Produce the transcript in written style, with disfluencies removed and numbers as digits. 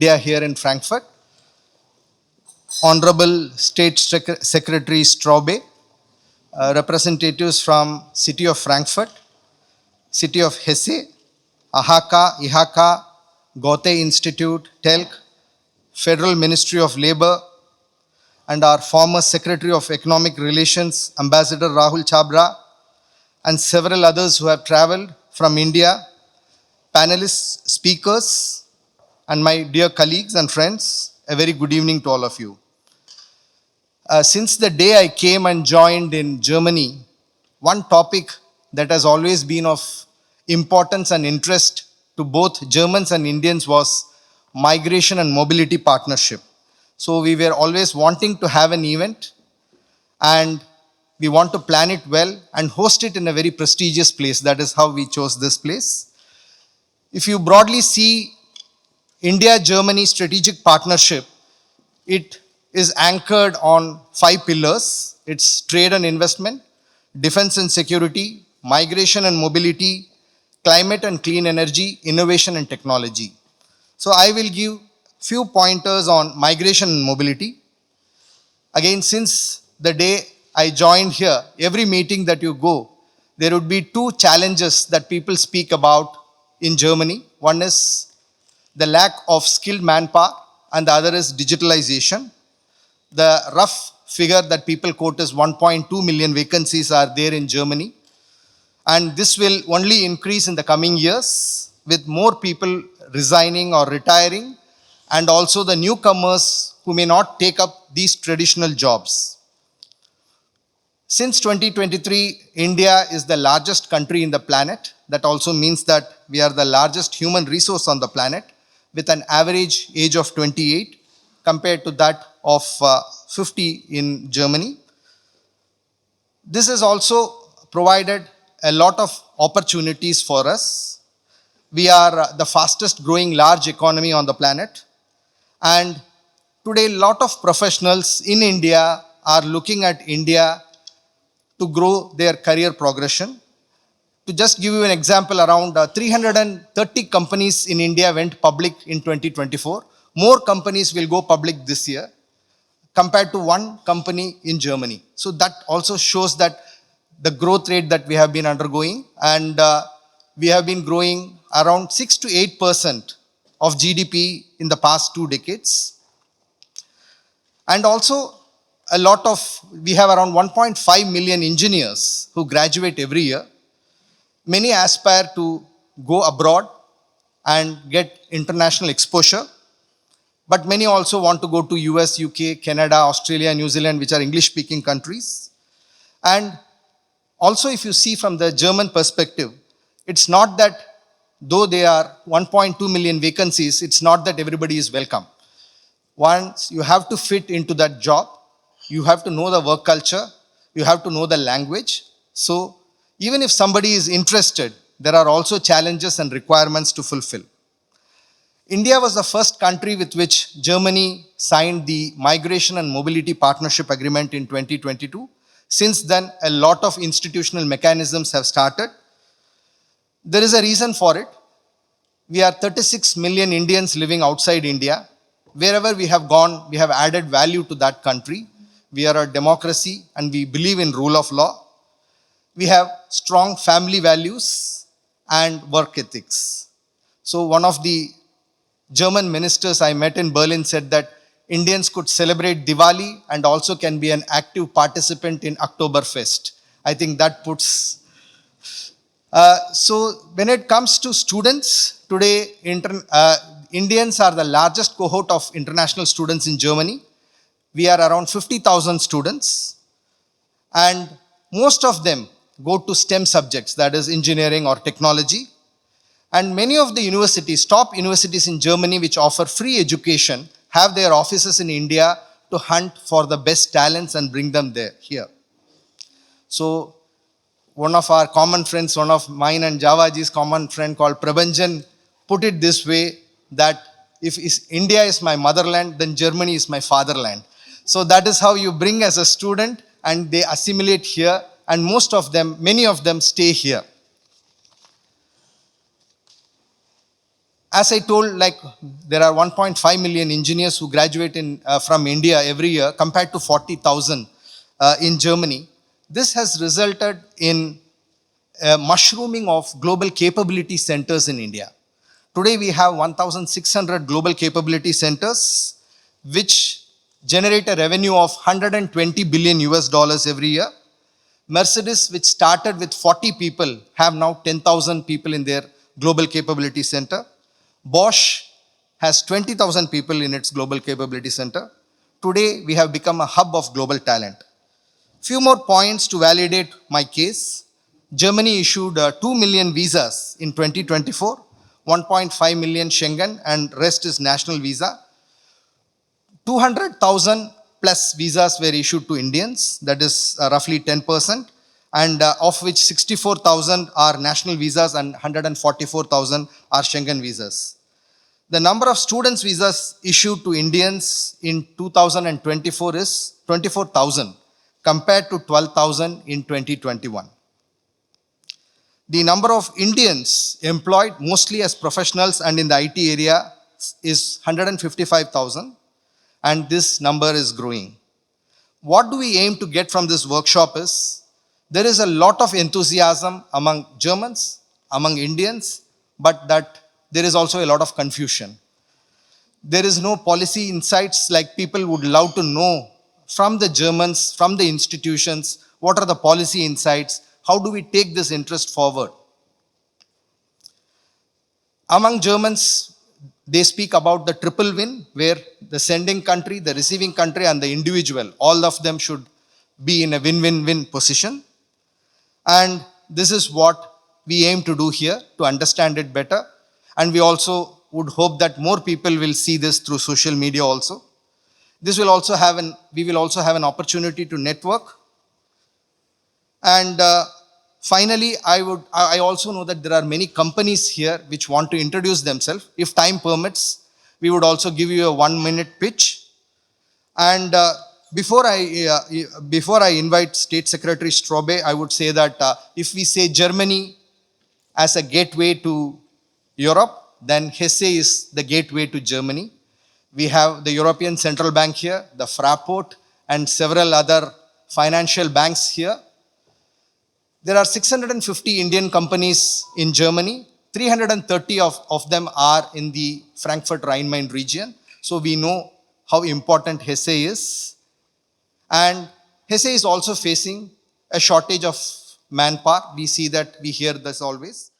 India here in Frankfurt, Honorable State Secretary Straube, representatives from City of Frankfurt, City of Hesse, Ahaka, Ihaka, Goethe Institute, TELC, Federal Ministry of Labor, and our former Secretary of Economic Relations, Ambassador Rahul Chabra, and several others who have traveled from India, panelists, speakers, and my dear colleagues and friends, a very good evening to all of you. Since the day I came and joined in Germany, one topic that has always been of importance and interest to both Germans and Indians was migration and mobility partnership. So we were always wanting to have an event, and we want to plan it well and host it in a very prestigious place. That is how we chose this place. If you broadly see India-Germany strategic partnership, it is anchored on 5 pillars. It's trade and investment, defense and security, migration and mobility, climate and clean energy, innovation and technology. So I will give few pointers on migration and mobility. Again, since the day I joined here, every meeting that you go, there would be 2 challenges that people speak about in Germany. One is the lack of skilled manpower, and the other is digitalization. The rough figure that people quote is 1.2 million vacancies are there in Germany. And this will only increase in the coming years with more people resigning or retiring, and also the newcomers who may not take up these traditional jobs. Since 2023, India is the largest country in the planet. That also means that we are the largest human resource on the planet, with an average age of 28 compared to that of 50 in Germany. This has also provided a lot of opportunities for us. We are the fastest growing large economy on the planet. And today, a lot of professionals in India are looking at India to grow their career progression. To just give you an example, around 330 companies in India went public in 2024. More companies will go public this year compared to one company in Germany. So that also shows that the growth rate that we have been undergoing, and we have been growing around 6 to 8% of GDP in the past 2 decades. And also we have around 1.5 million engineers who graduate every year. Many aspire to go abroad and get international exposure, but many also want to go to US, UK, Canada, Australia, New Zealand, which are English-speaking countries. And also, if you see from the German perspective, it's not that though there are 1.2 million vacancies, it's not that everybody is welcome. Once you have to fit into that job, you have to know the work culture, you have to know the language. So even if somebody is interested, there are also challenges and requirements to fulfill. India was the first country with which Germany signed the Migration and Mobility Partnership Agreement in 2022. Since then, a lot of institutional mechanisms have started. There is a reason for it. We are 36 million Indians living outside India. Wherever we have gone, we have added value to that country. We are a democracy and we believe in rule of law. We have strong family values and work ethics. So one of the German ministers I met in Berlin said that Indians could celebrate Diwali and also can be an active participant in Oktoberfest. I think that puts... So when it comes to students, today Indians are the largest cohort of international students in Germany. We are around 50,000 students, and most of them go to STEM subjects, that is engineering or technology. And many of the universities, top universities in Germany which offer free education, have their offices in India to hunt for the best talents and bring them here. So one of our common friends, one of mine and Javaji's common friend called Prabhanjan, put it this way, that if India is my motherland, then Germany is my fatherland. So that is how you bring as a student and they assimilate here, and many of them stay here. As I told, like there are 1.5 million engineers who graduate from India every year compared to 40,000 in Germany. This has resulted in mushrooming of global capability centers in India. Today we have 1,600 global capability centers, which generate a revenue of 120 billion US dollars every year. Mercedes, which started with 40 people, have now 10,000 people in their global capability center. Bosch has 20,000 people in its global capability center. Today, we have become a hub of global talent. Few more points to validate my case. Germany issued 2 million visas in 2024, 1.5 million Schengen, and rest is national visa. 200,000 plus visas were issued to Indians, that is roughly 10%, and of which 64,000 are national visas and 144,000 are Schengen visas. The number of students visas issued to Indians in 2024 is 24,000 compared to 12,000 in 2021. The number of Indians employed mostly as professionals and in the IT area is 155,000, and this number is growing. What do we aim to get from this workshop is, there is a lot of enthusiasm among Germans, among Indians, but that there is also a lot of confusion. There is no policy insights, like people would love to know from the Germans, from the institutions, what are the policy insights, how do we take this interest forward. Among Germans, they speak about the triple win, where the sending country, the receiving country, and the individual, all of them should be in a win-win-win position. And this is what we aim to do here, to understand it better. And we also would hope that more people will see this through social media also. We will also have an opportunity to network. And finally, I also know that there are many companies here which want to introduce themselves. If time permits, we would also give you a 1-minute pitch. And before I invite State Secretary Strobe, I would say that if we say Germany as a gateway to Europe, then Hesse is the gateway to Germany. We have the European Central Bank here, the Fraport, and several other financial banks here. There are 650 Indian companies in Germany. 330 of them are in the Frankfurt-Rhein-Main region. So we know how important Hesse is. And Hesse is also facing a shortage of manpower. We see that, we hear this always.